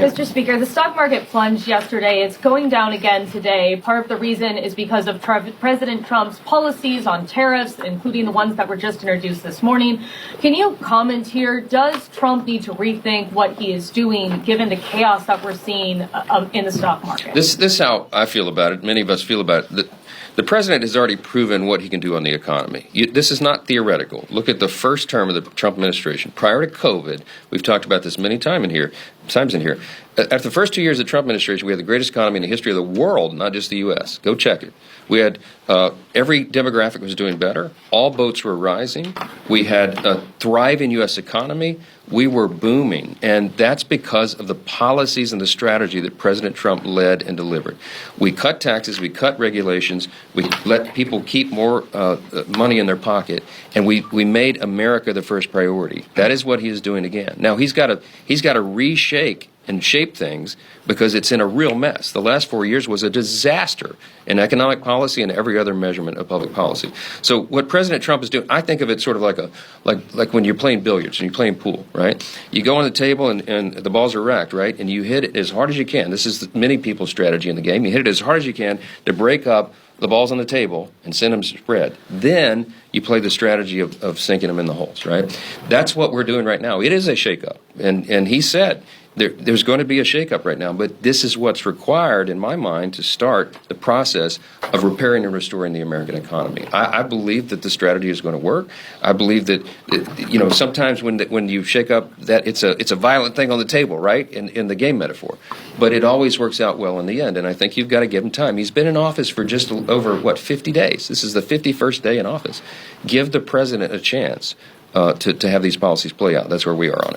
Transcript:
Mr. Speaker, the stock market plunged yesterday. It's going down again today. Part of the reason is because of President Trump's policies on tariffs, including the ones that were just introduced this morning. Can you comment here? Does Trump need to rethink what he is doing, given the chaos that we're seeing in the stock market? This is how I feel about it. Many of us feel about it. The president has already proven what he can do on the economy. This is not theoretical. Look at the first term of the Trump administration. Prior to COVID, we've talked about this many times in here. After the first 2 years of the Trump administration, we had the greatest economy in the history of the world, not just the U.S. Go check it. We had every demographic was doing better. All boats were rising. We had a thriving U.S. economy. We were booming, and that's because of the policies and the strategy that President Trump led and delivered. We cut taxes, we cut regulations, we let people keep more money in their pocket, and we made America the first priority. That is what he is doing again. Now he's got to reshake and shape things because it's in a real mess. The last 4 years was a disaster in economic policy and every other measurement of public policy. So what President Trump is doing, I think of it sort of like when you're playing billiards and you're playing pool, right? You go on the table and the balls are racked, right? And you hit it as hard as you can. This is many people's strategy in the game. You hit it as hard as you can to break up the balls on the table and send them spread. Then you play the strategy of sinking them in the holes, right? That's what we're doing right now. It is a shakeup. And he said, there's going to be a shakeup right now, but this is what's required, in my mind, to start the process of repairing and restoring the American economy. I believe that the strategy is going to work. I believe that, sometimes when you shake up, that it's a violent thing on the table, right, in the game metaphor. But it always works out well in the end, and I think you've got to give him time. He's been in office for just over, 50 days. This is the 51st day in office. Give the president a chance to have these policies play out. That's where we are on it.